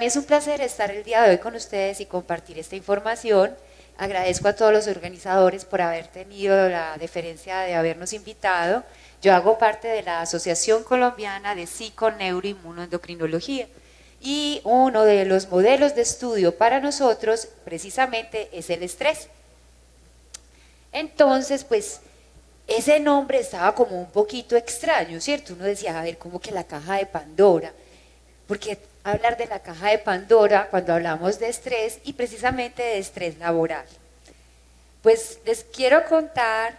mí es un placer estar el día de hoy con ustedes y compartir esta información. Agradezco a todos los organizadores por haber tenido la deferencia de habernos invitado. Yo hago parte de la Asociación Colombiana de Psico-Neuroinmunoendocrinología y uno de los modelos de estudio para nosotros precisamente es el estrés. Entonces, pues, ese nombre estaba como un poquito extraño, ¿cierto? Uno decía, a ver, ¿cómo que la caja de Pandora? Porque hablar de la caja de Pandora cuando hablamos de estrés y precisamente de estrés laboral. Pues les quiero contar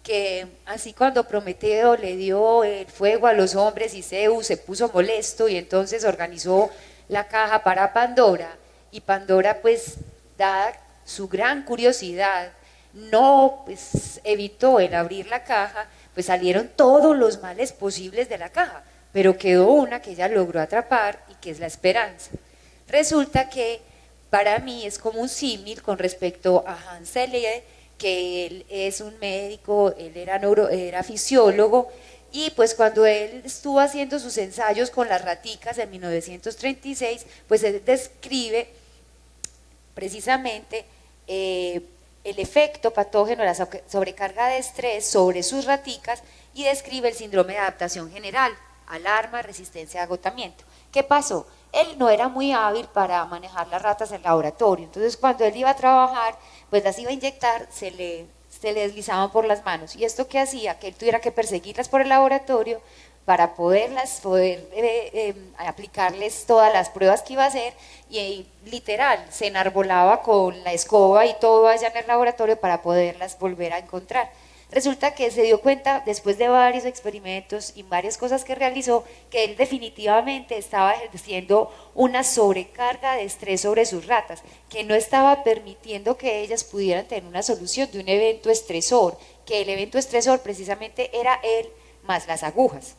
que así cuando Prometeo le dio el fuego a los hombres y Zeus se puso molesto y entonces organizó la caja para Pandora, y Pandora, pues, dada su gran curiosidad, no, pues, evitó el abrir la caja, pues salieron todos los males posibles de la caja, pero quedó una que ella logró atrapar y que es la esperanza. Resulta que para mí es como un símil con respecto a Hans Selye, que él es un médico, él era fisiólogo, y pues cuando él estuvo haciendo sus ensayos con las raticas en 1936, pues él describe precisamente el efecto patógeno de la sobrecarga de estrés sobre sus raticas y describe el síndrome de adaptación general, alarma, resistencia, agotamiento. ¿Qué pasó? Él no era muy hábil para manejar las ratas en laboratorio, entonces cuando él iba a trabajar, pues las iba a inyectar, se le deslizaban por las manos, y esto que hacía que él tuviera que perseguirlas por el laboratorio para poder aplicarles todas las pruebas que iba a hacer, y literal, se enarbolaba con la escoba y todo allá en el laboratorio para poderlas volver a encontrar. Resulta que se dio cuenta, después de varios experimentos y varias cosas que realizó, que él definitivamente estaba ejerciendo una sobrecarga de estrés sobre sus ratas, que no estaba permitiendo que ellas pudieran tener una solución de un evento estresor, que el evento estresor precisamente era él más las agujas.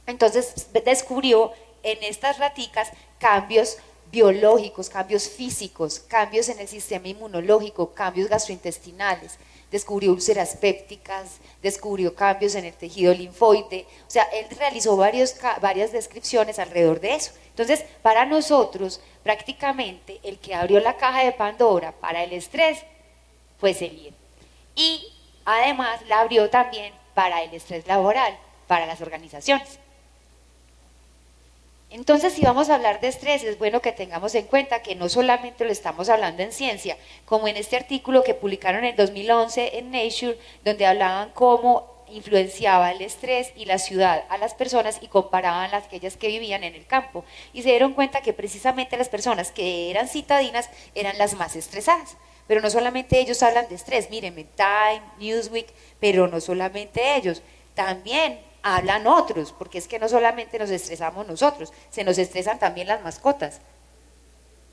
Entonces descubrió en estas raticas cambios biológicos, cambios físicos, cambios en el sistema inmunológico, cambios gastrointestinales, descubrió úlceras pépticas, descubrió cambios en el tejido linfoide, o sea, él realizó varias descripciones alrededor de eso. Entonces, para nosotros, prácticamente, el que abrió la caja de Pandora para el estrés fue Selye. Y además la abrió también para el estrés laboral, para las organizaciones. Entonces, si vamos a hablar de estrés, es bueno que tengamos en cuenta que no solamente lo estamos hablando en ciencia, como en este artículo que publicaron en 2011 en Nature, donde hablaban cómo influenciaba el estrés y la ciudad a las personas y comparaban las aquellas que vivían en el campo, y se dieron cuenta que precisamente las personas que eran citadinas eran las más estresadas. Pero no solamente ellos hablan de estrés, miren, Time, Newsweek, pero no solamente ellos, también hablan otros, porque es que no solamente nos estresamos nosotros, se nos estresan también las mascotas,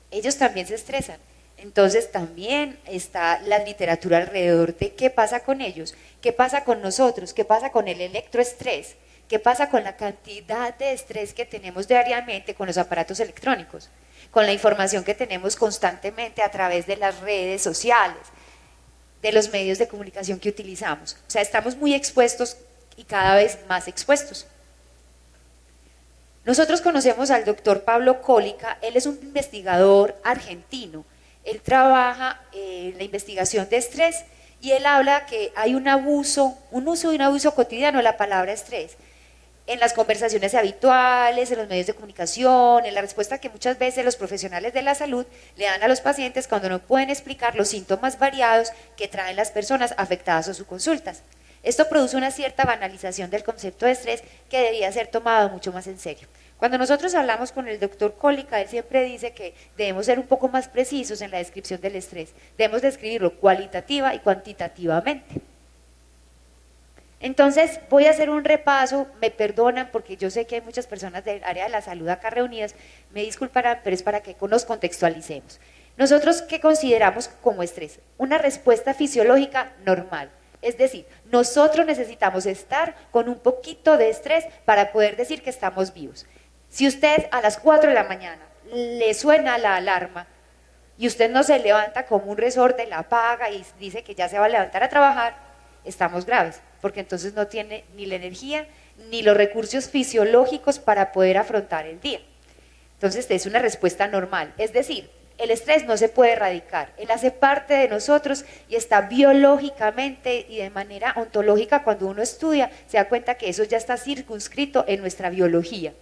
ellos también se estresan. Entonces también está la literatura alrededor de qué pasa con ellos, qué pasa con nosotros, qué pasa con el electroestrés, qué pasa con la cantidad de estrés que tenemos diariamente con los aparatos electrónicos, con la información que tenemos constantemente a través de las redes sociales, de los medios de comunicación que utilizamos. O sea, estamos muy expuestos y cada vez más expuestos. Nosotros conocemos al doctor Pablo Cólica, él es un investigador argentino, él trabaja en la investigación de estrés y él habla que hay un uso y un abuso cotidiano de la palabra estrés, en las conversaciones habituales, en los medios de comunicación, en la respuesta que muchas veces los profesionales de la salud le dan a los pacientes cuando no pueden explicar los síntomas variados que traen las personas afectadas a sus consultas. Esto produce una cierta banalización del concepto de estrés que debía ser tomado mucho más en serio. Cuando nosotros hablamos con el doctor Cólica, él siempre dice que debemos ser un poco más precisos en la descripción del estrés. Debemos describirlo cualitativa y cuantitativamente. Entonces voy a hacer un repaso, me perdonan porque yo sé que hay muchas personas del área de la salud acá reunidas, me disculparán, pero es para que nos contextualicemos. Nosotros, ¿qué consideramos como estrés? Una respuesta fisiológica normal. Es decir, nosotros necesitamos estar con un poquito de estrés para poder decir que estamos vivos. Si usted a las 4 de la mañana le suena la alarma y usted no se levanta como un resorte, la apaga y dice que ya se va a levantar a trabajar, estamos graves, porque entonces no tiene ni la energía ni los recursos fisiológicos para poder afrontar el día. Entonces es una respuesta normal, es decir, el estrés no se puede erradicar, él hace parte de nosotros y está biológicamente y de manera ontológica. Cuando uno estudia se da cuenta que eso ya está circunscrito en nuestra biología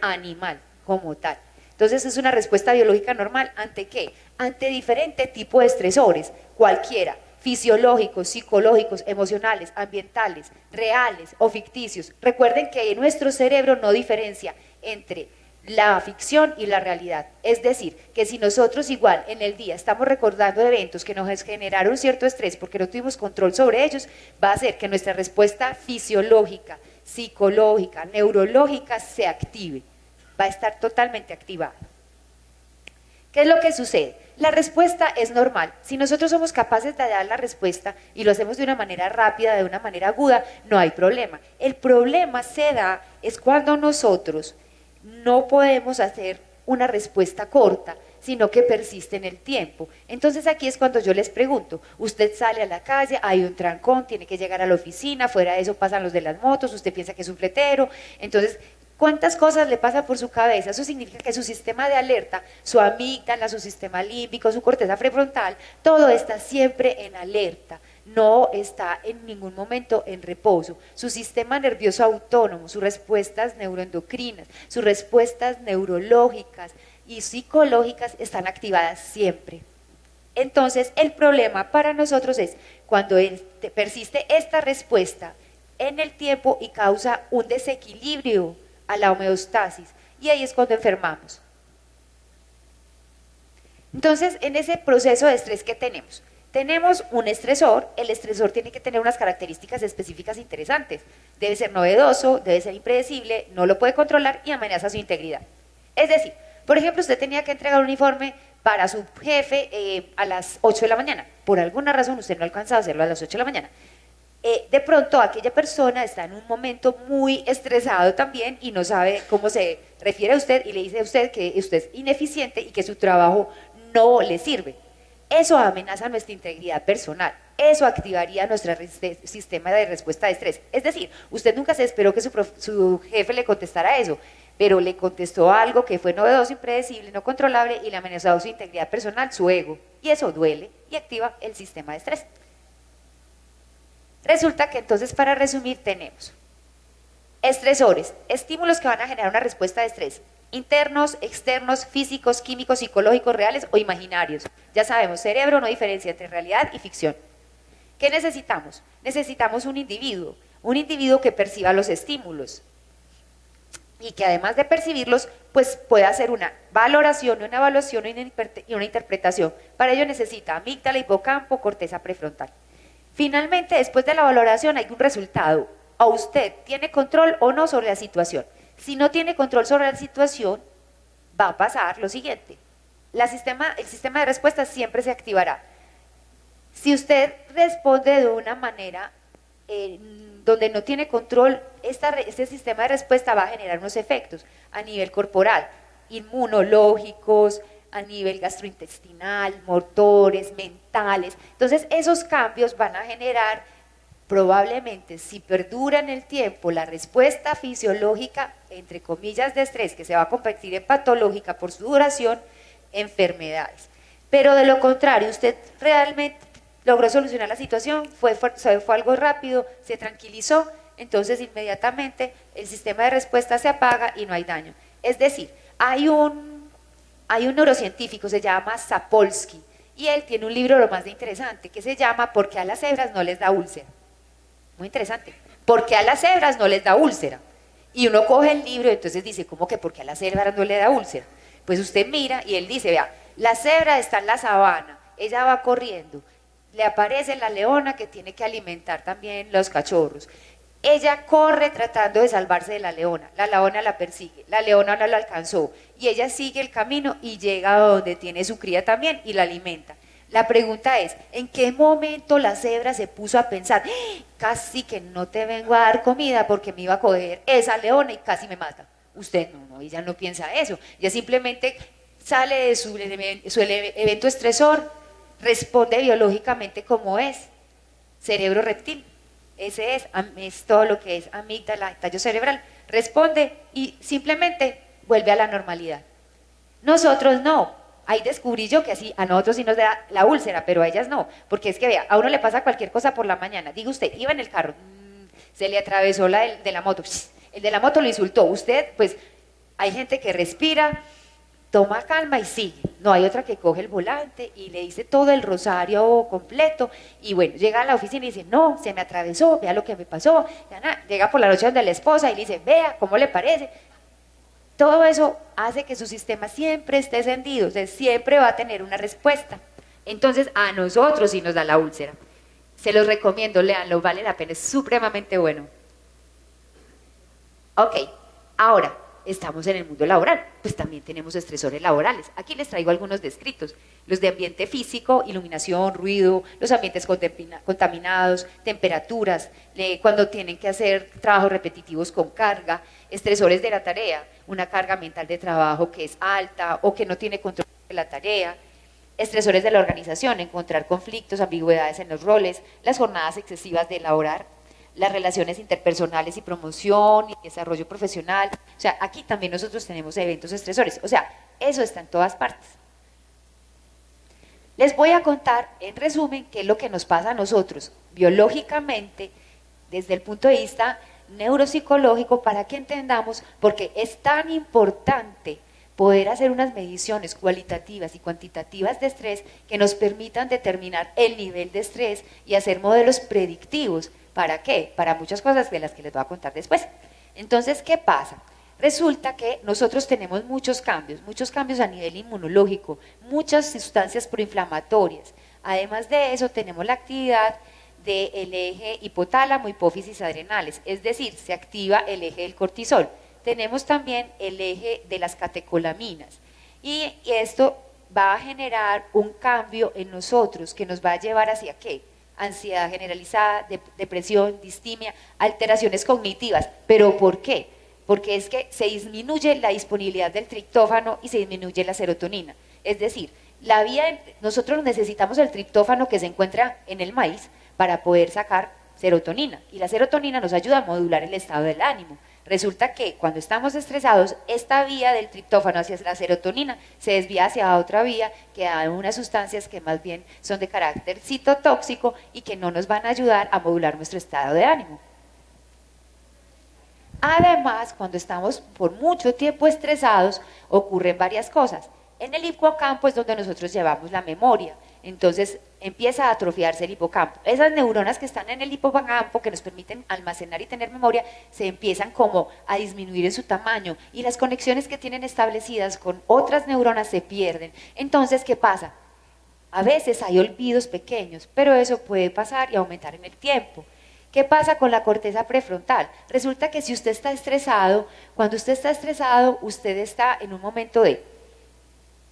animal como tal. Entonces es una respuesta biológica normal, ¿ante qué? Ante diferente tipo de estresores, cualquiera, fisiológicos, psicológicos, emocionales, ambientales, reales o ficticios. Recuerden que nuestro cerebro no diferencia entre la ficción y la realidad. Es decir, que si nosotros igual en el día estamos recordando eventos que nos generaron cierto estrés porque no tuvimos control sobre ellos, va a hacer que nuestra respuesta fisiológica, psicológica, neurológica se active, va a estar totalmente activada. ¿Qué es lo que sucede? La respuesta es normal. Si nosotros somos capaces de dar la respuesta y lo hacemos de una manera rápida, de una manera aguda, no hay problema. El problema se da es cuando nosotros no podemos hacer una respuesta corta, sino que persiste en el tiempo. Entonces aquí es cuando yo les pregunto, usted sale a la calle, hay un trancón, tiene que llegar a la oficina, fuera de eso pasan los de las motos, usted piensa que es un fletero, entonces ¿cuántas cosas le pasan por su cabeza? Eso significa que su sistema de alerta, su amígdala, su sistema límbico, su corteza prefrontal, todo está siempre en alerta, no está en ningún momento en reposo. Su sistema nervioso autónomo, sus respuestas neuroendocrinas, sus respuestas neurológicas y psicológicas están activadas siempre. Entonces, el problema para nosotros es cuando persiste esta respuesta en el tiempo y causa un desequilibrio a la homeostasis, y ahí es cuando enfermamos. Entonces, en ese proceso de estrés que tenemos un estresor, el estresor tiene que tener unas características específicas interesantes, debe ser novedoso, debe ser impredecible, no lo puede controlar y amenaza su integridad. Es decir, por ejemplo, usted tenía que entregar un informe para su jefe a las 8 de la mañana, por alguna razón usted no alcanza a hacerlo a las 8 de la mañana, de pronto aquella persona está en un momento muy estresado también y no sabe cómo se refiere a usted y le dice a usted que usted es ineficiente y que su trabajo no le sirve. Eso amenaza nuestra integridad personal, eso activaría nuestro sistema de respuesta de estrés. Es decir, usted nunca se esperó que su jefe le contestara eso, pero le contestó algo que fue novedoso, impredecible, no controlable y le amenazó su integridad personal, su ego, y eso duele y activa el sistema de estrés. Resulta que entonces, para resumir, tenemos estresores, estímulos que van a generar una respuesta de estrés, internos, externos, físicos, químicos, psicológicos, reales o imaginarios. Ya sabemos, cerebro no diferencia entre realidad y ficción. ¿Qué necesitamos? Necesitamos un individuo que perciba los estímulos y que además de percibirlos, pues pueda hacer una valoración, una evaluación y una interpretación. Para ello necesita amígdala, hipocampo, corteza prefrontal. Finalmente, después de la valoración hay un resultado. ¿A usted tiene control o no sobre la situación? Si no tiene control sobre la situación, va a pasar lo siguiente. El sistema de respuesta siempre se activará. Si usted responde de una manera donde no tiene control, este sistema de respuesta va a generar unos efectos a nivel corporal, inmunológicos, a nivel gastrointestinal, motores, mentales. Entonces esos cambios van a generar probablemente, si perdura en el tiempo, la respuesta fisiológica, entre comillas, de estrés, que se va a convertir en patológica por su duración, enfermedades. Pero de lo contrario, usted realmente logró solucionar la situación, fue algo rápido, se tranquilizó, entonces inmediatamente el sistema de respuesta se apaga y no hay daño. Es decir, hay un neurocientífico, se llama Sapolsky, y él tiene un libro lo más de interesante, que se llama ¿Por qué a las cebras no les da úlcera? Muy interesante. ¿Por qué a las cebras no les da úlcera? Y uno coge el libro y entonces dice, ¿cómo que por qué a las cebras no le da úlcera? Pues usted mira y él dice, vea, la cebra está en la sabana, ella va corriendo, le aparece la leona que tiene que alimentar también los cachorros. Ella corre tratando de salvarse de la leona la persigue, la leona no la alcanzó y ella sigue el camino y llega a donde tiene su cría también y la alimenta. La pregunta es, ¿en qué momento la cebra se puso a pensar, casi que no te vengo a dar comida porque me iba a coger esa leona y casi me mata? Usted no, ella no piensa eso, ella simplemente sale de su evento estresor, responde biológicamente como es, cerebro reptil. Ese es todo lo que es amígdala, tallo cerebral, responde y simplemente vuelve a la normalidad. Nosotros no. Ahí descubrí yo que así, a nosotros sí nos da la úlcera, pero a ellas no. Porque es que vea, a uno le pasa cualquier cosa por la mañana. Diga usted, iba en el carro, se le atravesó de la moto, el de la moto lo insultó. Usted, pues, hay gente que respira, toma calma y sigue. No, hay otra que coge el volante y le dice todo el rosario completo y bueno, llega a la oficina y dice, no, se me atravesó, vea lo que me pasó. Llega por la noche donde la esposa y le dice, vea, ¿cómo le parece? Todo eso hace que su sistema siempre esté encendido, o sea, siempre va a tener una respuesta. Entonces, a nosotros sí nos da la úlcera. Se los recomiendo, léanlo, vale la pena, es supremamente bueno. Ok, ahora, estamos en el mundo laboral, pues también tenemos estresores laborales. Aquí les traigo algunos descritos, los de ambiente físico, iluminación, ruido, los ambientes contaminados, temperaturas, cuando tienen que hacer trabajos repetitivos con carga, estresores de la tarea, una carga mental de trabajo que es alta o que no tiene control de la tarea, estresores de la organización, encontrar conflictos, ambigüedades en los roles, las jornadas excesivas de elaborar, las relaciones interpersonales y promoción y desarrollo profesional. O sea, aquí también nosotros tenemos eventos estresores. O sea, eso está en todas partes. Les voy a contar, en resumen, qué es lo que nos pasa a nosotros biológicamente, desde el punto de vista neuropsicológico, para que entendamos, porque es tan importante poder hacer unas mediciones cualitativas y cuantitativas de estrés que nos permitan determinar el nivel de estrés y hacer modelos predictivos. ¿Para qué? Para muchas cosas de las que les voy a contar después. Entonces, ¿qué pasa? Resulta que nosotros tenemos muchos cambios a nivel inmunológico, muchas sustancias proinflamatorias. Además de eso, tenemos la actividad del eje hipotálamo, hipófisis adrenales, es decir, se activa el eje del cortisol. Tenemos también el eje de las catecolaminas y esto va a generar un cambio en nosotros que nos va a llevar hacia ¿qué? Ansiedad generalizada, depresión, distimia, alteraciones cognitivas. ¿Pero por qué? Porque es que se disminuye la disponibilidad del triptófano y se disminuye la serotonina. Es decir, nosotros necesitamos el triptófano que se encuentra en el maíz para poder sacar serotonina, y la serotonina nos ayuda a modular el estado del ánimo. Resulta que cuando estamos estresados, esta vía del triptófano hacia la serotonina se desvía hacia otra vía que da unas sustancias que más bien son de carácter citotóxico y que no nos van a ayudar a modular nuestro estado de ánimo. Además, cuando estamos por mucho tiempo estresados, ocurren varias cosas. En el hipocampo es donde nosotros llevamos la memoria. Entonces empieza a atrofiarse el hipocampo. Esas neuronas que están en el hipocampo, que nos permiten almacenar y tener memoria, se empiezan como a disminuir en su tamaño y las conexiones que tienen establecidas con otras neuronas se pierden. Entonces, ¿qué pasa? A veces hay olvidos pequeños, pero eso puede pasar y aumentar en el tiempo. ¿Qué pasa con la corteza prefrontal? Resulta que si usted está estresado, cuando usted está estresado, usted está en un momento de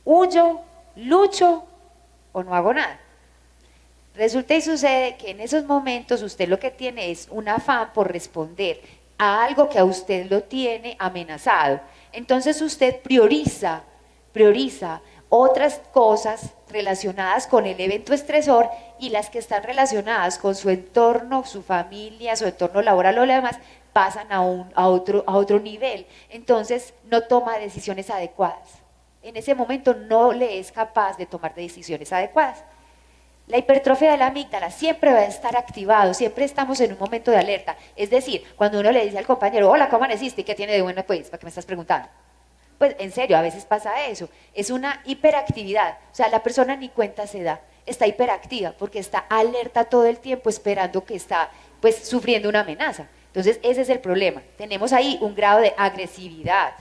huyo, lucho o no hago nada. Resulta y sucede que en esos momentos usted lo que tiene es un afán por responder a algo que a usted lo tiene amenazado. Entonces usted prioriza otras cosas relacionadas con el evento estresor y las que están relacionadas con su entorno, su familia, su entorno laboral o lo demás, pasan a otro nivel. Entonces no toma decisiones adecuadas. En ese momento no le es capaz de tomar decisiones adecuadas. La hipertrofia de la amígdala siempre va a estar activado, siempre estamos en un momento de alerta. Es decir, cuando uno le dice al compañero, hola, ¿cómo amaneciste? ¿Qué tiene de bueno? Pues, ¿para qué me estás preguntando? Pues, en serio, a veces pasa eso. Es una hiperactividad. O sea, la persona ni cuenta se da. Está hiperactiva porque está alerta todo el tiempo esperando que está, pues, sufriendo una amenaza. Entonces, ese es el problema. Tenemos ahí un grado de agresividad.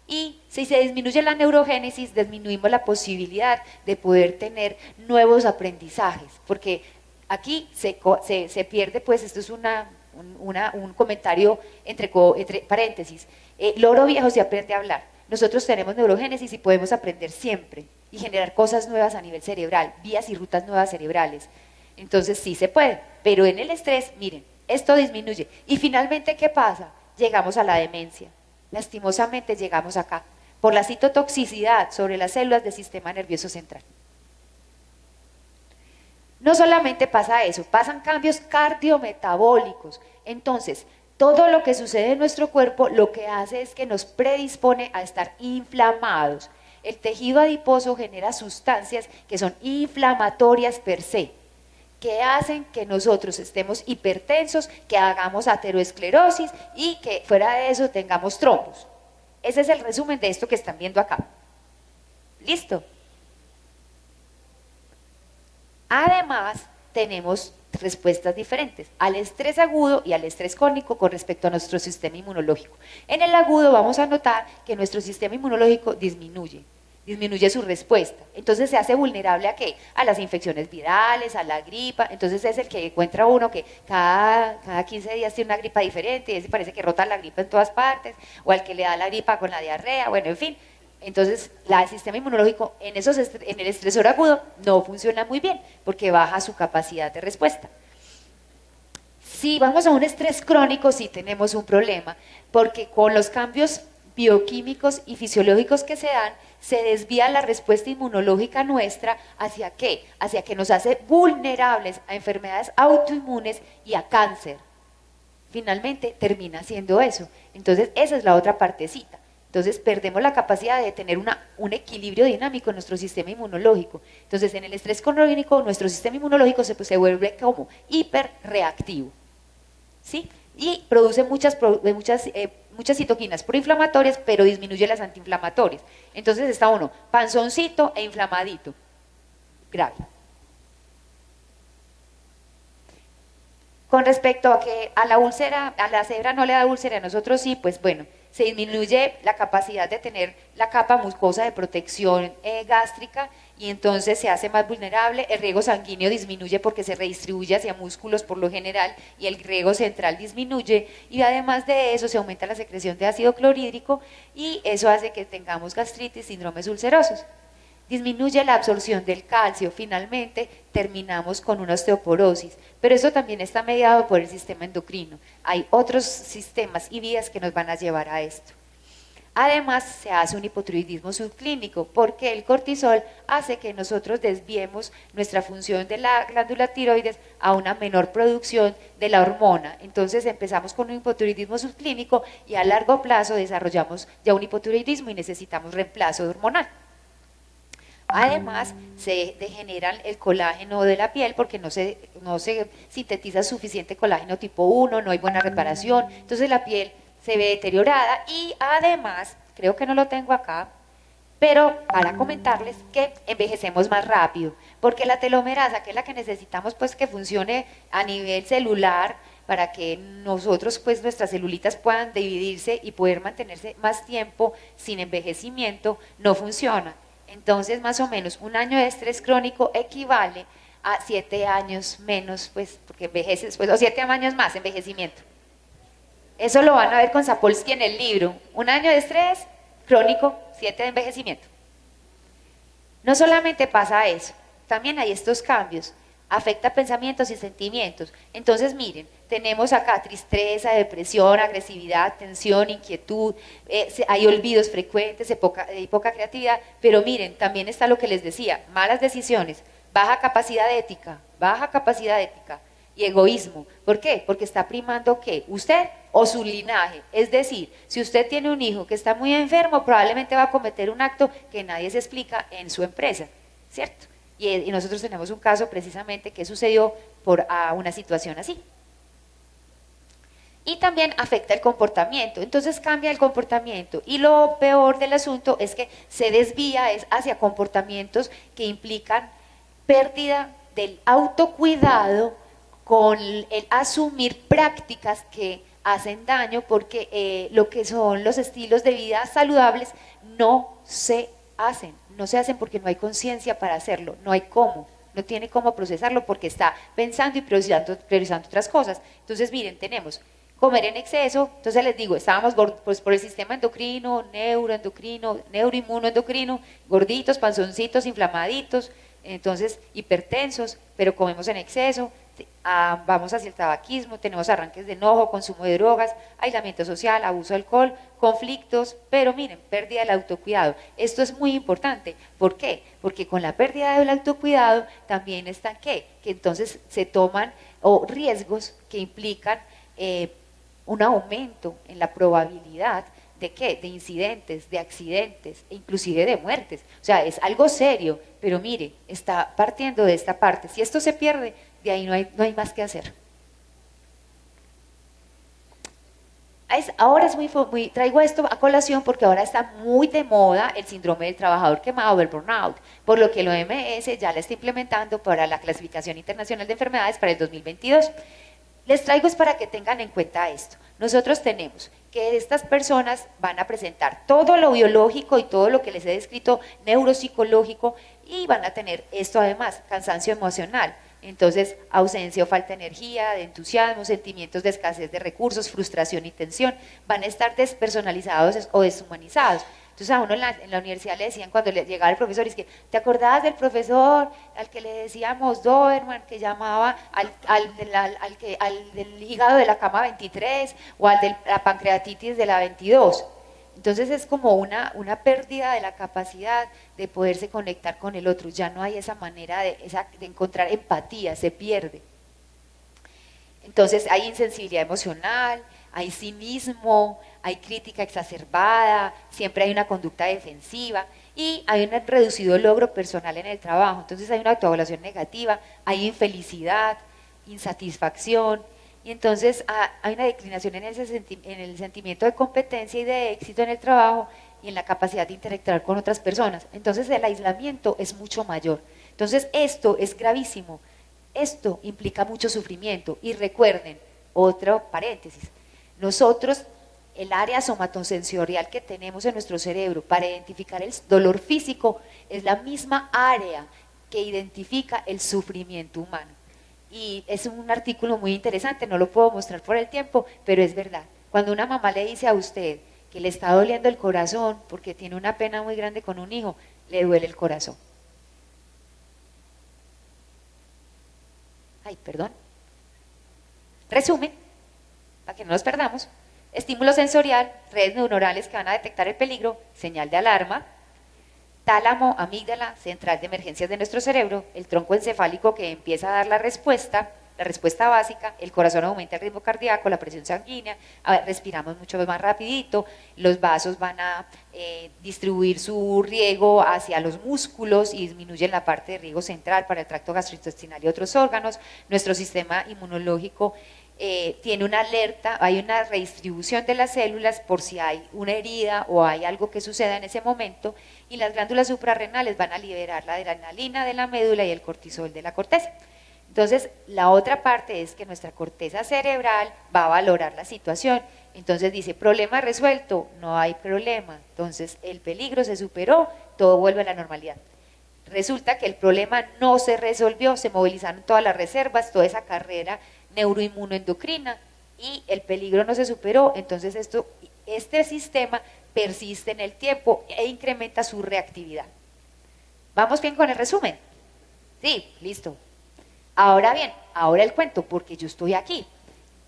Y si se disminuye la neurogénesis, disminuimos la posibilidad de poder tener nuevos aprendizajes, porque aquí se pierde, pues esto es un comentario entre paréntesis, loro viejo se aprende a hablar. Nosotros tenemos neurogénesis y podemos aprender siempre y generar cosas nuevas a nivel cerebral, vías y rutas nuevas cerebrales. Entonces sí se puede, pero en el estrés, miren, esto disminuye. Y finalmente, ¿qué pasa? Llegamos a la demencia. Lastimosamente llegamos acá, por la citotoxicidad sobre las células del sistema nervioso central. No solamente pasa eso, pasan cambios cardiometabólicos. Entonces, Todo lo que sucede en nuestro cuerpo lo que hace es que nos predispone a estar inflamados. El tejido adiposo genera sustancias que son inflamatorias per se, que hacen que nosotros estemos hipertensos, que hagamos aterosclerosis y que fuera de eso tengamos trombos. Ese es el resumen de esto que están viendo acá. ¿Listo? Además, tenemos respuestas diferentes al estrés agudo y al estrés crónico con respecto a nuestro sistema inmunológico. En el agudo vamos a notar que nuestro sistema inmunológico disminuye su respuesta. Entonces se hace vulnerable ¿a qué? A las infecciones virales, a la gripa. Entonces es el que encuentra uno que cada 15 días tiene una gripa diferente y ese parece que rota la gripa en todas partes, o al que le da la gripa con la diarrea, bueno, en fin. Entonces el sistema inmunológico en el estresor agudo no funciona muy bien porque baja su capacidad de respuesta. Si vamos a un estrés crónico sí tenemos un problema, porque con los cambios bioquímicos y fisiológicos que se dan, se desvía la respuesta inmunológica nuestra ¿hacia qué? Hacia que nos hace vulnerables a enfermedades autoinmunes y a cáncer. Finalmente termina siendo eso. Entonces esa es la otra partecita. Entonces perdemos la capacidad de tener un equilibrio dinámico en nuestro sistema inmunológico. Entonces en el estrés crónico nuestro sistema inmunológico se vuelve como hiperreactivo, ¿sí? Y produce muchas citoquinas proinflamatorias, pero disminuye las antiinflamatorias. Entonces está uno panzoncito e inflamadito, grave. Con respecto a que a la úlcera, a la cebra no le da úlcera, a nosotros sí, pues bueno, se disminuye la capacidad de tener la capa mucosa de protección gástrica y entonces se hace más vulnerable, el riego sanguíneo disminuye porque se redistribuye hacia músculos por lo general y el riego central disminuye y además de eso se aumenta la secreción de ácido clorhídrico y eso hace que tengamos gastritis, síndromes ulcerosos. Disminuye la absorción del calcio, finalmente terminamos con una osteoporosis, pero eso también está mediado por el sistema endocrino. Hay otros sistemas y vías que nos van a llevar a esto. Además, se hace un hipotiroidismo subclínico porque el cortisol hace que nosotros desviemos nuestra función de la glándula tiroides a una menor producción de la hormona. Entonces empezamos con un hipotiroidismo subclínico y a largo plazo desarrollamos ya un hipotiroidismo y necesitamos reemplazo hormonal. Además, se degeneran el colágeno de la piel porque no se sintetiza suficiente colágeno tipo 1, no hay buena reparación, entonces la piel se ve deteriorada y además, creo que no lo tengo acá, pero para comentarles que envejecemos más rápido, porque la telomerasa, que es la que necesitamos pues que funcione a nivel celular, para que nosotros, pues nuestras celulitas puedan dividirse y poder mantenerse más tiempo sin envejecimiento, no funciona. Entonces, más o menos, un año de estrés crónico equivale a 7 años menos, pues, porque envejeces, pues, o 7 años más envejecimiento. Eso lo van a ver con Sapolsky en el libro. Un año de estrés crónico, 7 de envejecimiento. No solamente pasa eso, también hay estos cambios. Afecta pensamientos y sentimientos. Entonces, miren, tenemos acá tristeza, depresión, agresividad, tensión, inquietud, hay olvidos frecuentes, poca creatividad, pero miren, también está lo que les decía, malas decisiones, baja capacidad ética y egoísmo. ¿Por qué? Porque está primando ¿qué? Usted o su linaje. Es decir, si usted tiene un hijo que está muy enfermo, probablemente va a cometer un acto que nadie se explica en su empresa, ¿cierto? Y nosotros tenemos un caso precisamente que sucedió por una situación así. Y también afecta el comportamiento, entonces cambia el comportamiento y lo peor del asunto es que se desvía hacia comportamientos que implican pérdida del autocuidado con el asumir prácticas que hacen daño porque lo que son los estilos de vida saludables no se hacen porque no hay conciencia para hacerlo, no tiene cómo procesarlo porque está pensando y priorizando otras cosas. Entonces miren, tenemos comer en exceso, entonces les digo, estábamos pues, por el sistema endocrino, neuroinmunoendocrino, gorditos, panzoncitos, inflamaditos, entonces hipertensos, pero comemos en exceso, vamos hacia el tabaquismo, tenemos arranques de enojo, consumo de drogas, aislamiento social, abuso de alcohol, conflictos, pero miren, pérdida del autocuidado. Esto es muy importante. ¿Por qué? Porque con la pérdida del autocuidado también están ¿qué? Que entonces se toman riesgos que implican un aumento en la probabilidad ¿de qué? De incidentes, de accidentes e inclusive de muertes. O sea, es algo serio, pero mire, está partiendo de esta parte. Si esto se pierde, de ahí no hay más que hacer. Ahora es traigo esto a colación porque ahora está muy de moda el síndrome del trabajador quemado, el burnout, por lo que el OMS ya la está implementando para la clasificación internacional de enfermedades para el 2022. Les traigo es para que tengan en cuenta esto. Nosotros tenemos que estas personas van a presentar todo lo biológico y todo lo que les he descrito neuropsicológico y van a tener esto además, cansancio emocional. Entonces, ausencia o falta de energía, de entusiasmo, sentimientos de escasez de recursos, frustración y tensión, van a estar despersonalizados o deshumanizados. Entonces a uno en la universidad le decían cuando le llegaba el profesor, es que, ¿te acordabas del profesor al que le decíamos Doberman, que llamaba al del hígado de la cama 23 o al de la pancreatitis de la 22? Entonces es como una pérdida de la capacidad de poderse conectar con el otro, ya no hay esa manera de encontrar empatía, se pierde. Entonces hay insensibilidad emocional, hay cinismo, hay crítica exacerbada, siempre hay una conducta defensiva y hay un reducido logro personal en el trabajo. Entonces hay una autoevaluación negativa, hay infelicidad, insatisfacción y entonces hay una declinación en el sentimiento de competencia y de éxito en el trabajo y en la capacidad de interactuar con otras personas. Entonces el aislamiento es mucho mayor. Entonces esto es gravísimo, esto implica mucho sufrimiento y recuerden, otro paréntesis, nosotros el área somatosensorial que tenemos en nuestro cerebro para identificar el dolor físico es la misma área que identifica el sufrimiento humano. Y es un artículo muy interesante, no lo puedo mostrar por el tiempo, pero es verdad. Cuando una mamá le dice a usted que le está doliendo el corazón porque tiene una pena muy grande con un hijo, le duele el corazón. Ay, perdón. Resumen, para que no nos perdamos. Estímulo sensorial, redes neuronales que van a detectar el peligro, señal de alarma, tálamo, amígdala, central de emergencias de nuestro cerebro, el tronco encefálico que empieza a dar la respuesta básica, el corazón aumenta el ritmo cardíaco, la presión sanguínea, respiramos mucho más rapidito, los vasos van a distribuir su riego hacia los músculos y disminuyen la parte de riego central para el tracto gastrointestinal y otros órganos, nuestro sistema inmunológico tiene una alerta, hay una redistribución de las células por si hay una herida o hay algo que suceda en ese momento y las glándulas suprarrenales van a liberar la adrenalina de la médula y el cortisol de la corteza. Entonces, la otra parte es que nuestra corteza cerebral va a valorar la situación. Entonces dice, problema resuelto, no hay problema. Entonces, el peligro se superó, todo vuelve a la normalidad. Resulta que el problema no se resolvió, se movilizaron todas las reservas, toda esa carrera neuroinmunoendocrina y el peligro no se superó, entonces este sistema persiste en el tiempo e incrementa su reactividad. ¿Vamos bien con el resumen? Sí, listo. Ahora bien, ahora el cuento, porque yo estoy aquí.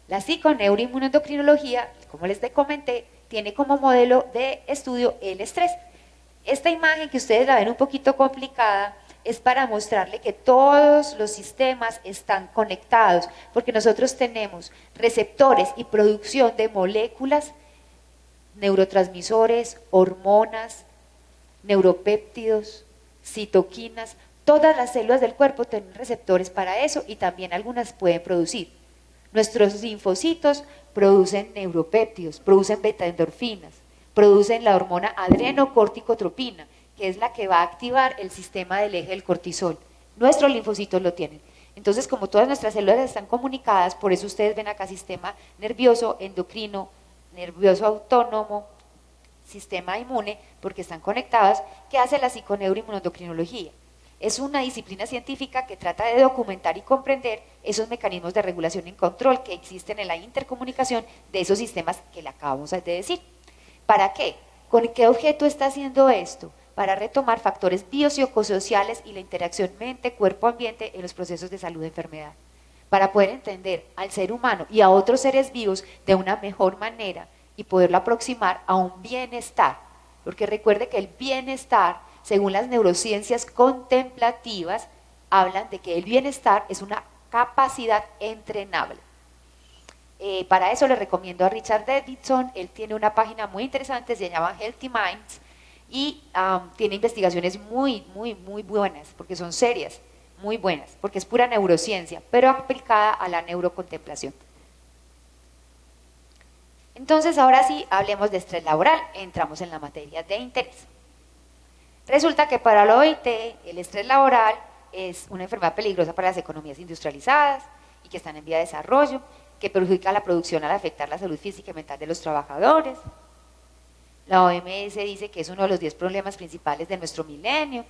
La psiconeuroinmunoendocrinología, como les comenté, tiene como modelo de estudio el estrés. Esta imagen que ustedes la ven un poquito complicada es para mostrarle que todos los sistemas están conectados, porque nosotros tenemos receptores y producción de moléculas, neurotransmisores, hormonas, neuropéptidos, citoquinas, todas las células del cuerpo tienen receptores para eso y también algunas pueden producir. Nuestros linfocitos producen neuropéptidos, producen betaendorfinas, producen la hormona adrenocorticotropina, que es la que va a activar el sistema del eje del cortisol. Nuestros linfocitos lo tienen. Entonces, como todas nuestras células están comunicadas, por eso ustedes ven acá sistema nervioso, endocrino, nervioso autónomo, sistema inmune, porque están conectadas. ¿Qué hace la psiconeuroinmunoendocrinología? Es una disciplina científica que trata de documentar y comprender esos mecanismos de regulación y control que existen en la intercomunicación de esos sistemas que le acabamos de decir. ¿Para qué? ¿Con qué objeto está haciendo esto? Para retomar factores biopsicosociales y la interacción mente-cuerpo-ambiente en los procesos de salud-enfermedad. Para poder entender al ser humano y a otros seres vivos de una mejor manera y poderlo aproximar a un bienestar. Porque recuerde que el bienestar, según las neurociencias contemplativas, hablan de que el bienestar es una capacidad entrenable. Para eso les recomiendo a Richard Davidson. Él tiene una página muy interesante, se llama Healthy Minds, y tiene investigaciones muy buenas, porque son serias, muy buenas, porque es pura neurociencia, pero aplicada a la neurocontemplación. Entonces, ahora sí, hablemos de estrés laboral, entramos en la materia de interés. Resulta que para la OIT, el estrés laboral es una enfermedad peligrosa para las economías industrializadas y que están en vía de desarrollo, que perjudica la producción al afectar la salud física y mental de los trabajadores. La OMS dice que es uno de los 10 problemas principales de nuestro milenio,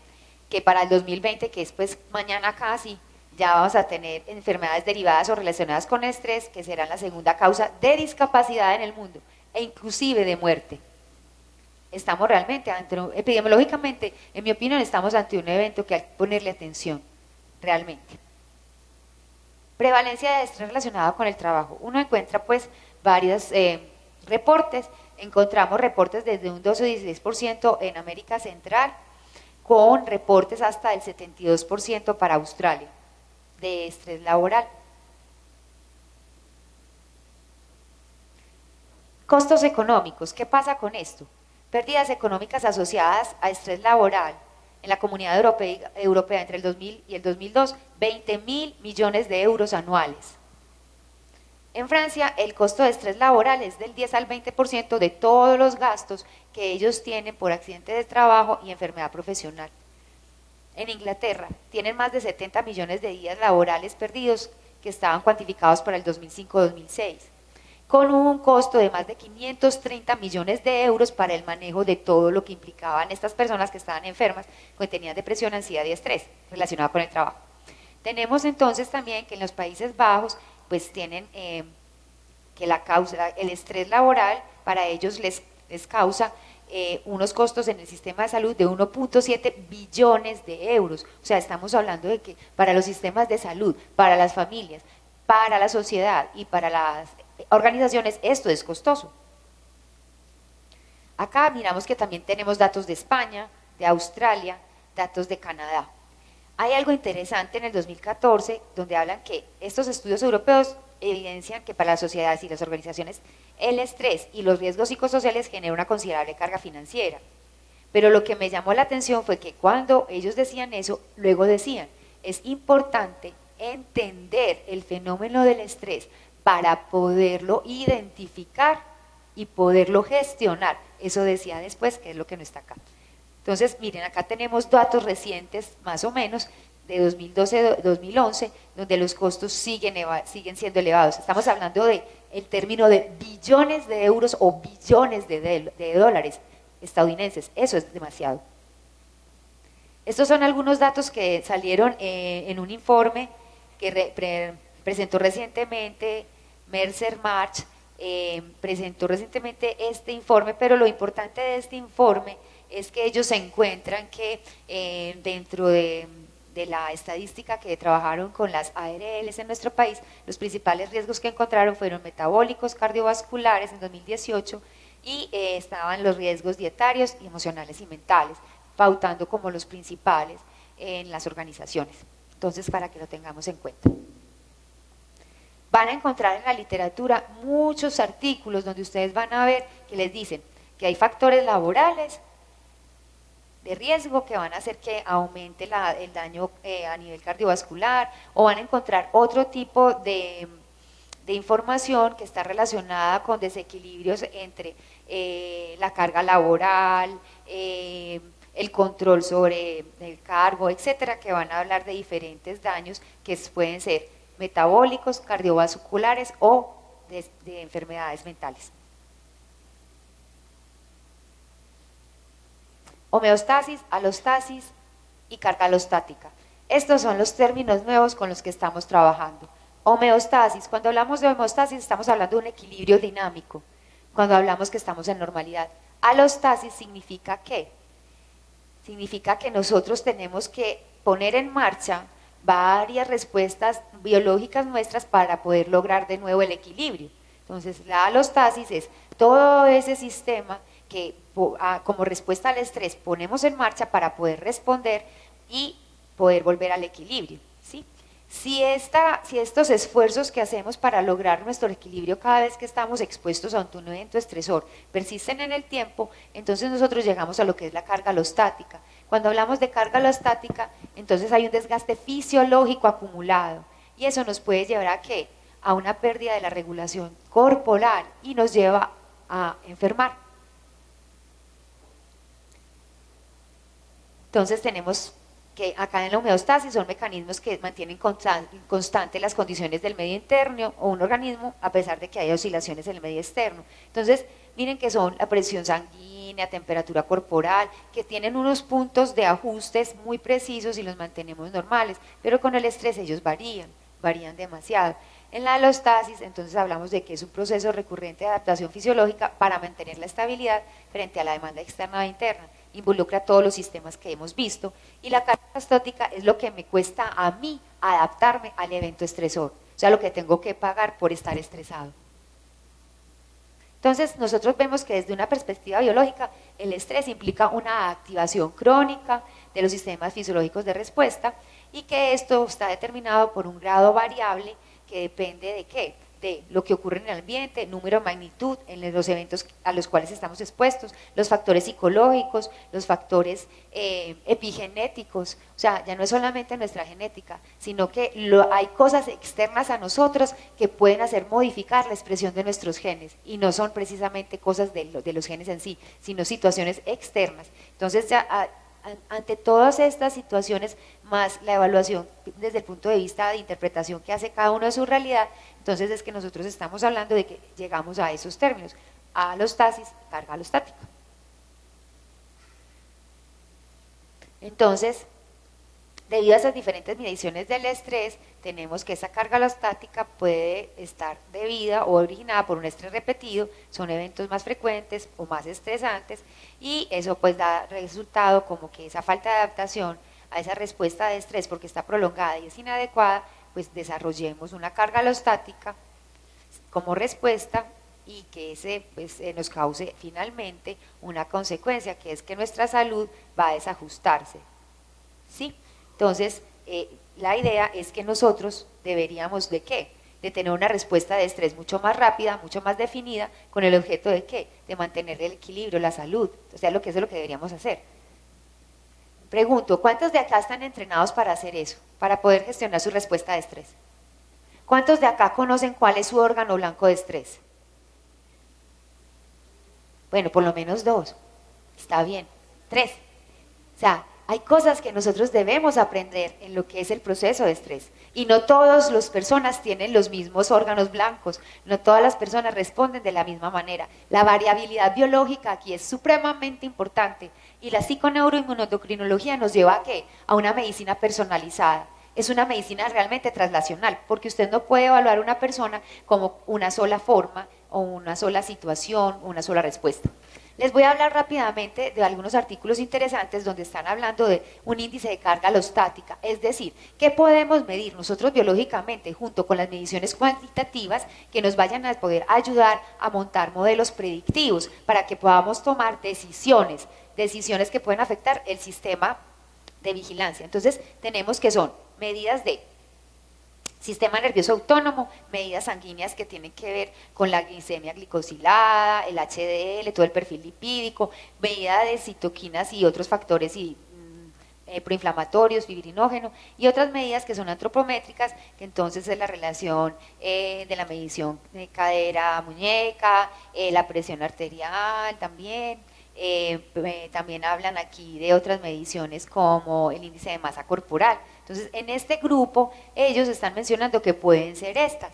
que para el 2020, que es pues mañana casi, ya vamos a tener enfermedades derivadas o relacionadas con estrés, que serán la segunda causa de discapacidad en el mundo, e inclusive de muerte. Estamos realmente, epidemiológicamente, en mi opinión, estamos ante un evento que hay que ponerle atención, realmente. Prevalencia de estrés relacionado con el trabajo. Uno encuentra pues varios reportes, encontramos reportes desde un 12 o 16% en América Central, con reportes hasta el 72% para Australia de estrés laboral. Costos económicos, ¿qué pasa con esto? Pérdidas económicas asociadas a estrés laboral en la Comunidad Europea entre el 2000 y el 2002, 20.000 millones de euros anuales. En Francia, el costo de estrés laboral es del 10 al 20% de todos los gastos que ellos tienen por accidente de trabajo y enfermedad profesional. En Inglaterra, tienen más de 70 millones de días laborales perdidos que estaban cuantificados para el 2005-2006, con un costo de más de 530 millones de euros para el manejo de todo lo que implicaban estas personas que estaban enfermas, que tenían depresión, ansiedad y estrés relacionado con el trabajo. Tenemos entonces también que en los Países Bajos, pues tienen que el estrés laboral para ellos les causa unos costos en el sistema de salud de 1.7 billones de euros. O sea, estamos hablando de que para los sistemas de salud, para las familias, para la sociedad y para las organizaciones, esto es costoso. Acá miramos que también tenemos datos de España, de Australia, datos de Canadá. Hay algo interesante en el 2014 donde hablan que estos estudios europeos evidencian que para las sociedades y las organizaciones el estrés y los riesgos psicosociales generan una considerable carga financiera. Pero lo que me llamó la atención fue que cuando ellos decían eso, luego decían, es importante entender el fenómeno del estrés para poderlo identificar y poderlo gestionar. Eso decía después, que es lo que no está acá. Entonces, miren, acá tenemos datos recientes, más o menos, de 2012-2011, donde los costos siguen siendo elevados. Estamos hablando del término de billones de euros o billones de dólares estadounidenses. Eso es demasiado. Estos son algunos datos que salieron en un informe que presentó recientemente Mercer March, presentó recientemente este informe, pero lo importante de este informe es que ellos se encuentran que dentro de la estadística que trabajaron con las ARLs en nuestro país, los principales riesgos que encontraron fueron metabólicos, cardiovasculares en 2018 y estaban los riesgos dietarios y emocionales y mentales, pautando como los principales en las organizaciones. Entonces, para que lo tengamos en cuenta. Van a encontrar en la literatura muchos artículos donde ustedes van a ver que les dicen que hay factores laborales de riesgo que van a hacer que aumente el daño a nivel cardiovascular, o van a encontrar otro tipo de información que está relacionada con desequilibrios entre la carga laboral, el control sobre el cargo, etcétera, que van a hablar de diferentes daños que pueden ser metabólicos, cardiovasculares o de enfermedades mentales. Homeostasis, alostasis y carga alostática. Estos son los términos nuevos con los que estamos trabajando. Homeostasis, cuando hablamos de homeostasis estamos hablando de un equilibrio dinámico, cuando hablamos que estamos en normalidad. Alostasis significa ¿qué? Significa que nosotros tenemos que poner en marcha varias respuestas biológicas nuestras para poder lograr de nuevo el equilibrio. Entonces la alostasis es todo ese sistema que como respuesta al estrés ponemos en marcha para poder responder y poder volver al equilibrio, ¿sí? Si estos esfuerzos que hacemos para lograr nuestro equilibrio cada vez que estamos expuestos a un evento estresor persisten en el tiempo, entonces nosotros llegamos a lo que es la carga alostática. Cuando hablamos de carga alostática, entonces hay un desgaste fisiológico acumulado y eso nos puede llevar ¿a qué? A una pérdida de la regulación corporal y nos lleva a enfermar. Entonces tenemos que acá en la homeostasis son mecanismos que mantienen constante las condiciones del medio interno o un organismo a pesar de que hay oscilaciones en el medio externo. Entonces, miren que son la presión sanguínea, temperatura corporal, que tienen unos puntos de ajustes muy precisos y los mantenemos normales, pero con el estrés ellos varían demasiado. En la alostasis, entonces hablamos de que es un proceso recurrente de adaptación fisiológica para mantener la estabilidad frente a la demanda externa e interna. Involucra todos los sistemas que hemos visto y la carga alostática es lo que me cuesta a mí adaptarme al evento estresor, o sea, lo que tengo que pagar por estar estresado. Entonces, nosotros vemos que desde una perspectiva biológica, el estrés implica una activación crónica de los sistemas fisiológicos de respuesta y que esto está determinado por un grado variable que depende de ¿qué? De lo que ocurre en el ambiente, número, magnitud, en los eventos a los cuales estamos expuestos, los factores psicológicos, los factores epigenéticos, o sea, ya no es solamente nuestra genética, sino que hay cosas externas a nosotros que pueden hacer modificar la expresión de nuestros genes y no son precisamente cosas de los genes en sí, sino situaciones externas. Entonces ya ante todas estas situaciones, más la evaluación desde el punto de vista de interpretación que hace cada uno de su realidad, entonces es que nosotros estamos hablando de que llegamos a esos términos, alostasis, carga alostática. Entonces, debido a esas diferentes mediciones del estrés, tenemos que esa carga alostática puede estar debida o originada por un estrés repetido, son eventos más frecuentes o más estresantes y eso pues da resultado como que esa falta de adaptación a esa respuesta de estrés porque está prolongada y es inadecuada, pues desarrollemos una carga alostática como respuesta y que ese pues, nos cause finalmente una consecuencia que es que nuestra salud va a desajustarse, ¿sí? Entonces, la idea es que nosotros deberíamos ¿de qué? De tener una respuesta de estrés mucho más rápida, mucho más definida, con el objeto de ¿qué? De mantener el equilibrio, la salud, o sea, eso es lo que deberíamos hacer. Pregunto, ¿cuántos de acá están entrenados para hacer eso? Para poder gestionar su respuesta de estrés. ¿Cuántos de acá conocen cuál es su órgano blanco de estrés? Bueno, por lo menos 2, está bien, 3. O sea, hay cosas que nosotros debemos aprender en lo que es el proceso de estrés. Y no todas las personas tienen los mismos órganos blancos, no todas las personas responden de la misma manera. La variabilidad biológica aquí es supremamente importante y la psiconeuroinmunoendocrinología nos lleva ¿a qué? A una medicina personalizada. Es una medicina realmente traslacional, porque usted no puede evaluar a una persona como una sola forma o una sola situación, una sola respuesta. Les voy a hablar rápidamente de algunos artículos interesantes donde están hablando de un índice de carga alostática, es decir, ¿qué podemos medir nosotros biológicamente junto con las mediciones cuantitativas que nos vayan a poder ayudar a montar modelos predictivos para que podamos tomar decisiones que pueden afectar el sistema de vigilancia? Entonces, tenemos que son medidas de sistema nervioso autónomo, medidas sanguíneas que tienen que ver con la glicemia glicosilada, el HDL, todo el perfil lipídico, medidas de citoquinas y otros factores proinflamatorios, fibrinógeno, y otras medidas que son antropométricas, que entonces es la relación de la medición de cadera-muñeca, la presión arterial también. También hablan aquí de otras mediciones como el índice de masa corporal. Entonces, en este grupo, ellos están mencionando que pueden ser estas.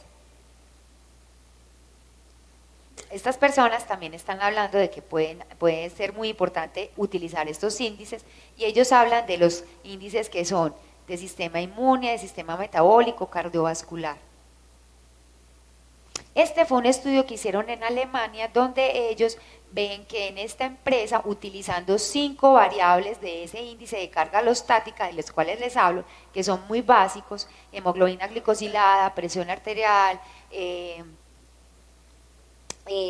Estas personas también están hablando de que puede ser muy importante utilizar estos índices y ellos hablan de los índices que son de sistema inmune, de sistema metabólico, cardiovascular. Este fue un estudio que hicieron en Alemania donde ellos ven que en esta empresa, utilizando 5 variables de ese índice de carga alostática, de los cuales les hablo, que son muy básicos, hemoglobina glicosilada, presión arterial,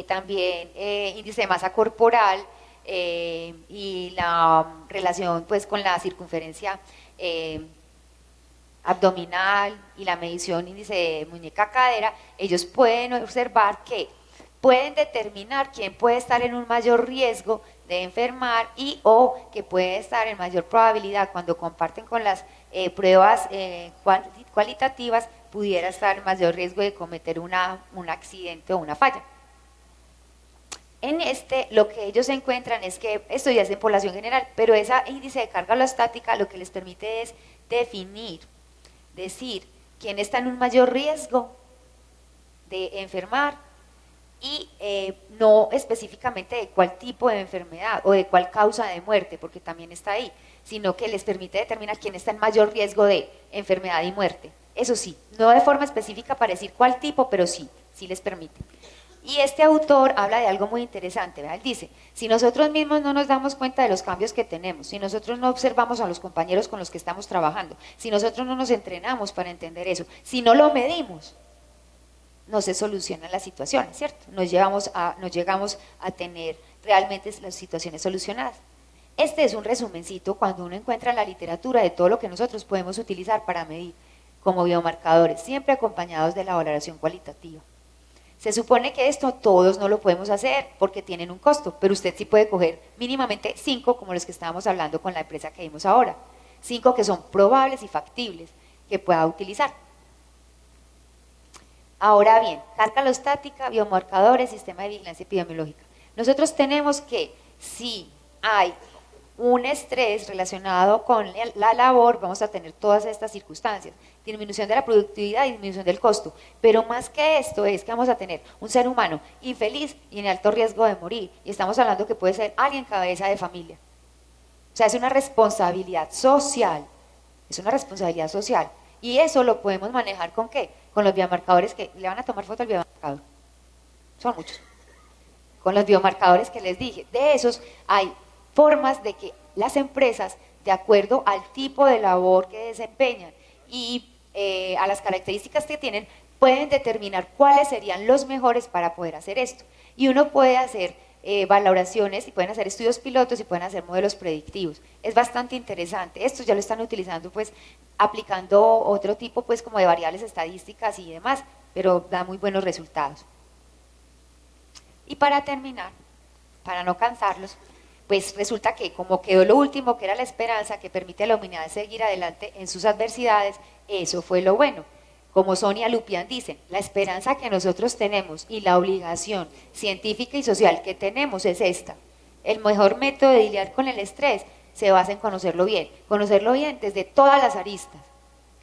también índice de masa corporal y la relación pues con la circunferencia abdominal y la medición índice de muñeca cadera, ellos pueden observar que pueden determinar quién puede estar en un mayor riesgo de enfermar y o que puede estar en mayor probabilidad cuando comparten con las pruebas cualitativas, pudiera estar en mayor riesgo de cometer un accidente o una falla. En lo que ellos encuentran es que, esto ya es en población general, pero ese índice de carga alostática lo que les permite es decir quién está en un mayor riesgo de enfermar y no específicamente de cuál tipo de enfermedad o de cuál causa de muerte, porque también está ahí, sino que les permite determinar quién está en mayor riesgo de enfermedad y muerte. Eso sí, no de forma específica para decir cuál tipo, pero sí les permite. Y este autor habla de algo muy interesante, ¿verdad? Él dice, si nosotros mismos no nos damos cuenta de los cambios que tenemos, si nosotros no observamos a los compañeros con los que estamos trabajando, si nosotros no nos entrenamos para entender eso, si no lo medimos, no se solucionan las situaciones, ¿cierto? No llegamos a tener realmente las situaciones solucionadas. Este es un resumencito cuando uno encuentra en la literatura de todo lo que nosotros podemos utilizar para medir como biomarcadores, siempre acompañados de la valoración cualitativa. Se supone que esto todos no lo podemos hacer porque tienen un costo, pero usted sí puede coger mínimamente 5 como los que estábamos hablando con la empresa que vimos ahora. 5 que son probables y factibles que pueda utilizar. Ahora bien, carga alostática, biomarcadores, sistema de vigilancia epidemiológica. Nosotros tenemos que, si hay un estrés relacionado con la labor, vamos a tener todas estas circunstancias, disminución de la productividad y disminución del costo, pero más que esto es que vamos a tener un ser humano infeliz y en alto riesgo de morir, y estamos hablando que puede ser alguien cabeza de familia. O sea, es una responsabilidad social, y eso lo podemos manejar ¿con qué? Con los biomarcadores que le van a tomar foto al biomarcador, son muchos, con los biomarcadores que les dije, de esos hay formas de que las empresas, de acuerdo al tipo de labor que desempeñan y a las características que tienen, pueden determinar cuáles serían los mejores para poder hacer esto. Y uno puede hacer valoraciones y pueden hacer estudios pilotos y pueden hacer modelos predictivos. Es bastante interesante. Esto ya lo están utilizando pues aplicando otro tipo pues como de variables estadísticas y demás, pero da muy buenos resultados. Y para terminar, para no cansarlos, pues resulta que como quedó lo último, que era la esperanza que permite a la humanidad seguir adelante en sus adversidades, eso fue lo bueno. Como Sonia Lupián dice, la esperanza que nosotros tenemos y la obligación científica y social que tenemos es esta. El mejor método de lidiar con el estrés se basa en conocerlo bien desde todas las aristas,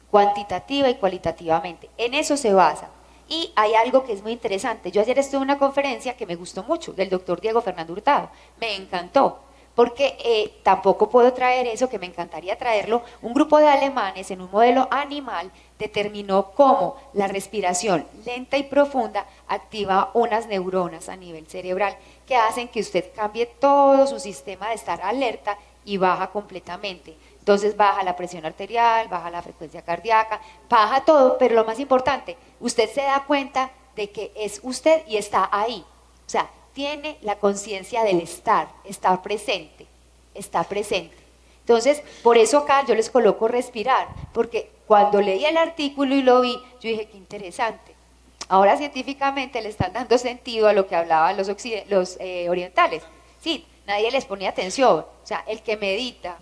cuantitativa y cualitativamente. En eso se basa. Y hay algo que es muy interesante. Yo ayer estuve en una conferencia que me gustó mucho, del doctor Diego Fernando Hurtado. Me encantó, porque tampoco puedo traer eso, que me encantaría traerlo. Un grupo de alemanes en un modelo animal determinó cómo la respiración lenta y profunda activa unas neuronas a nivel cerebral que hacen que usted cambie todo su sistema de estar alerta y baja completamente. Entonces baja la presión arterial, baja la frecuencia cardíaca, baja todo, pero lo más importante, usted se da cuenta de que es usted y está ahí. O sea, tiene la conciencia del estar, está presente. Entonces, por eso acá yo les coloco respirar, porque cuando leí el artículo y lo vi, yo dije, qué interesante. Ahora científicamente le están dando sentido a lo que hablaban los orientales. Sí, nadie les ponía atención. O sea, el que medita,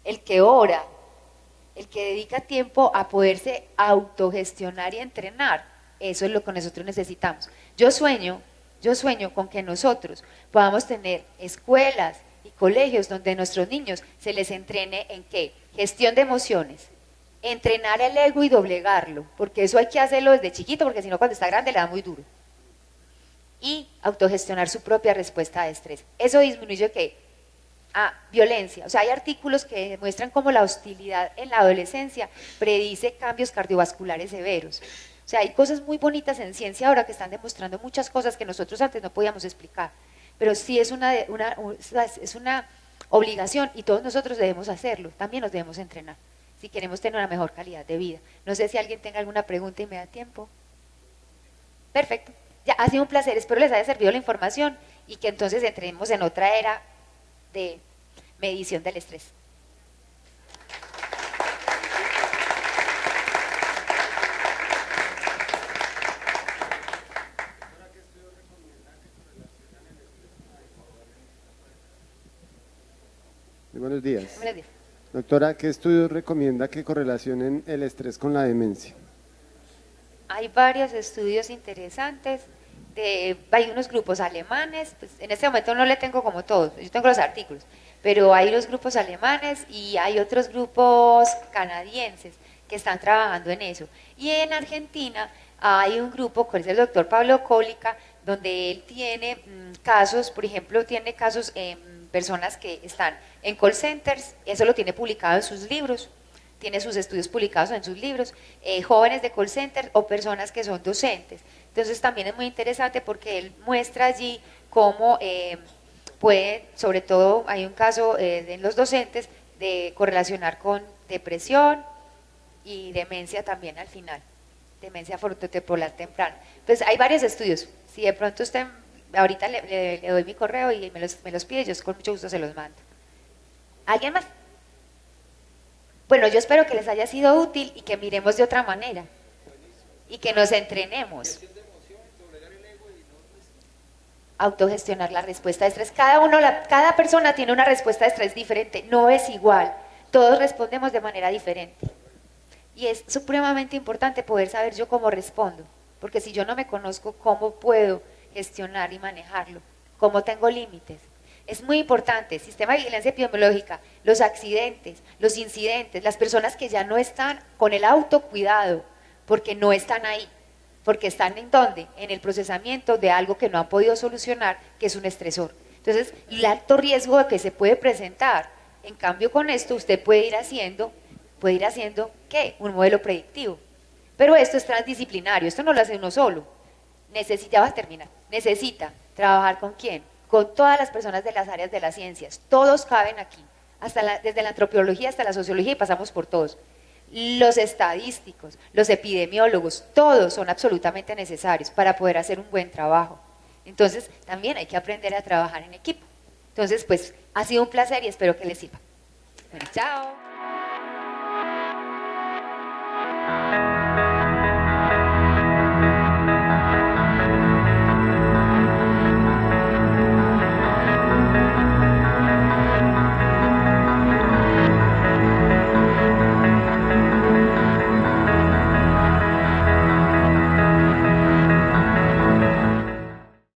el que ora, el que dedica tiempo a poderse autogestionar y entrenar, eso es lo que nosotros necesitamos. Yo sueño con que nosotros podamos tener escuelas y colegios donde a nuestros niños se les entrene en ¿qué? Gestión de emociones, entrenar el ego y doblegarlo, porque eso hay que hacerlo desde chiquito, porque si no cuando está grande le da muy duro. Y autogestionar su propia respuesta a estrés. Eso disminuye ¿qué? Violencia. O sea, hay artículos que demuestran cómo la hostilidad en la adolescencia predice cambios cardiovasculares severos. O sea, hay cosas muy bonitas en ciencia ahora que están demostrando muchas cosas que nosotros antes no podíamos explicar. Pero sí es una obligación y todos nosotros debemos hacerlo. También nos debemos entrenar si queremos tener una mejor calidad de vida. No sé si alguien tenga alguna pregunta y me da tiempo. Perfecto. Ya, ha sido un placer. Espero les haya servido la información y que entonces entremos en otra era de medición del estrés. Muy buenos días. Buenos días. Doctora, ¿qué estudios recomienda que correlacionen el estrés con la demencia? Hay varios estudios interesantes, hay unos grupos alemanes, pues en este momento no le tengo como todos, yo tengo los artículos, pero hay unos grupos alemanes y hay otros grupos canadienses que están trabajando en eso. Y en Argentina hay un grupo, que es el doctor Pablo Cólica, donde él tiene casos, por ejemplo, tiene casos en personas que están en call centers, eso lo tiene publicado en sus libros, tiene sus estudios publicados en sus libros, jóvenes de call center o personas que son docentes. Entonces también es muy interesante porque él muestra allí cómo puede, sobre todo hay un caso en los docentes, de correlacionar con depresión y demencia también al final, demencia frontotemporal temprana. Entonces hay varios estudios, si de pronto usted, ahorita le doy mi correo y me los pide, yo con mucho gusto se los mando. ¿Alguien más? Bueno, yo espero que les haya sido útil y que miremos de otra manera y que nos entrenemos. Autogestionar la respuesta de estrés. Cada persona tiene una respuesta de estrés diferente, no es igual. Todos respondemos de manera diferente. Y es supremamente importante poder saber yo cómo respondo, porque si yo no me conozco, ¿cómo puedo gestionar y manejarlo? ¿Cómo tengo límites? Es muy importante, sistema de vigilancia epidemiológica, los accidentes, los incidentes, las personas que ya no están con el autocuidado, porque no están ahí, porque están en ¿dónde? En el procesamiento de algo que no han podido solucionar, que es un estresor. Entonces, el alto riesgo de que se puede presentar. En cambio, con esto usted puede ir haciendo, ¿qué? Un modelo predictivo. Pero esto es transdisciplinario, esto no lo hace uno solo. Ya vas a terminar. Necesita trabajar ¿con quién? Con todas las personas de las áreas de las ciencias, todos caben aquí, desde la antropología hasta la sociología y pasamos por todos. Los estadísticos, los epidemiólogos, todos son absolutamente necesarios para poder hacer un buen trabajo. Entonces, también hay que aprender a trabajar en equipo. Entonces, pues, ha sido un placer y espero que les sirva. Bueno, chao.